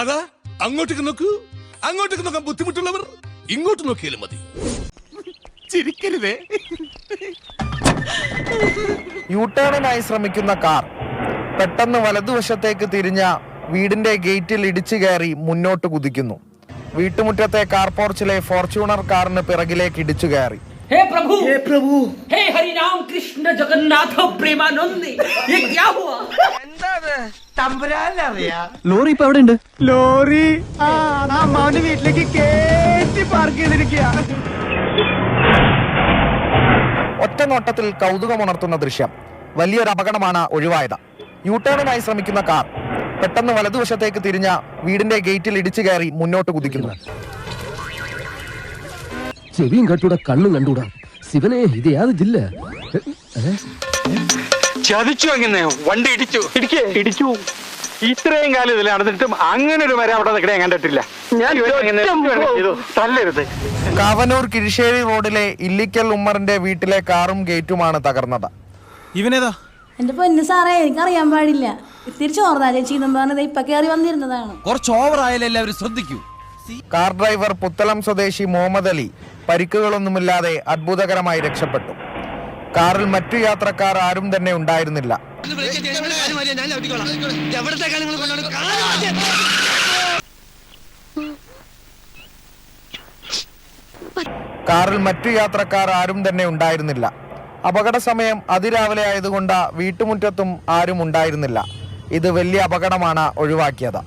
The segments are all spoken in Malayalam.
അതാ അങ്ങോട്ടേക്ക് നോക്കൂ, അങ്ങോട്ടേക്ക് നോക്കാൻ ബുദ്ധിമുട്ടുള്ളവർ ഇങ്ങോട്ട് നോക്കിയാലും മതി. ചിരിക്കരുതേ. യൂട്ടേണിനായി ശ്രമിക്കുന്ന കാർ പെട്ടെന്ന് വലതുവശത്തേക്ക് തിരിഞ്ഞ വീടിന്റെ ഗേറ്റിൽ ഇടിച്ചു കയറി മുന്നോട്ട് കുതിക്കുന്നു. വീട്ടുമുറ്റത്തെ കാർ പോർച്ചിലെ ഫോർച്യൂണർ കാറിന് പിറകിലേക്ക് ഇടിച്ചു കയറി. हे प्रभु, हे प्रभु, हे हरि राम कृष्ण जगन्नाथ प्रेमानंद, ये क्या हुआ? ലോറി ഇപ്പൊ എവിടെ ഉണ്ട്? ലോറി അമ്മാവന്റെ വീട്ടിലേക്ക് കേറ്റി പാർക്ക് ചെയ്തിരിക്കുക. ഒറ്റ നോട്ടത്തിൽ കൗതുകമുണർത്തുന്ന ദൃശ്യം. വലിയൊരു അപകടമാണ് ഒഴിവായത്. യൂട്ടേണിനായി ശ്രമിക്കുന്ന കാർ പെട്ടെന്ന് വലതുവശത്തേക്ക് തിരിഞ്ഞ വീടിന്റെ ഗേറ്റിൽ ഇടിച്ചു കയറി മുന്നോട്ട് കുതിക്കുന്നു. ചെവിയും കണ്ടൂടാ, കണ്ണും കണ്ടൂടാ. ശിവനെ, ഇത് യാത് ജില്ല ചതിച്ചു. അങ്ങനെ വണ്ടി ഇടിച്ചു. ഇത്രയും കാലം ഇതിൽ നടന്നിട്ടും അങ്ങനെ ഒരു മരം അവിടെ നിൽക്കണേ കണ്ടിട്ടില്ല. ഞാൻ തല്ലരുത്. കാവനൂർ കിഴിശ്ശേരി റോഡിലെ ഇല്ലിക്കൽ ഉമ്മറിന്റെ വീട്ടിലെ കാറും ഗേറ്റുമാണ് തകർന്നത്. ഇവനേതാ? എന്റെ പൊന്നു സാറേ, എനിക്കറിയാൻ പാടില്ല. തിരിച്ചു ഓർന്നാ ചേച്ചി പറഞ്ഞത് ഇപ്പൊ കയറി വന്നിരുന്നതാണ്. കുറച്ച് ഓവർ ആയാലും എല്ലാവരും ശ്രദ്ധിക്കൂ. കാർ ഡ്രൈവർ പുത്തലം സ്വദേശി മുഹമ്മദ് അലി പരിക്കുകളൊന്നുമില്ലാതെ അത്ഭുതകരമായി രക്ഷപ്പെട്ടു. കാറിൽ മറ്റു യാത്രക്കാർ ആരും തന്നെ ഉണ്ടായിരുന്നില്ല. അപകട സമയം അതിരാവിലെ ആയതുകൊണ്ട് വീട്ടുമുറ്റത്തും ആരും ഉണ്ടായിരുന്നില്ല. ഇത് വലിയ അപകടമാണ് ഒഴിവാക്കിയത്.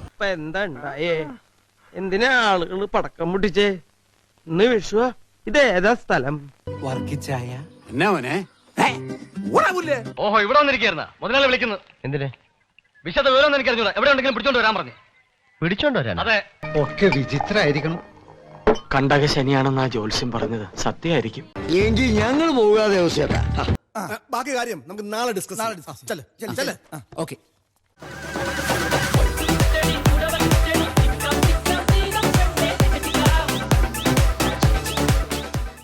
എന്തിനാ ആളുകൾ പടക്കം പൊട്ടിച്ചേ? ഇന്ന് വിഷുവ. ഇതേതാ സ്ഥലം? ഓഹോ, ഇവിടെ വന്നിരിക്കുന്ന മുതലാളി വിളിക്കുന്നു. എന്തിന്? വിശദ വിവരം എനിക്കറിഞ്ഞൂടാ. എവിടെ ഉണ്ടെങ്കിലും പിടിച്ചോണ്ട് വരാൻ പറഞ്ഞു. പിടിച്ചോണ്ട് വരാൻ? അതെ. ഒക്കെ വിചിത്രായിരിക്കണം. കണ്ടക ശനിയാണെന്നാ ജോത്സ്യം പറഞ്ഞത്. സത്യമായിരിക്കും. എങ്കിൽ ഞങ്ങൾ പോകാതെ ബാക്കി കാര്യം നമുക്ക് നാളെ ഡിസ്കസ്. ഓക്കെ.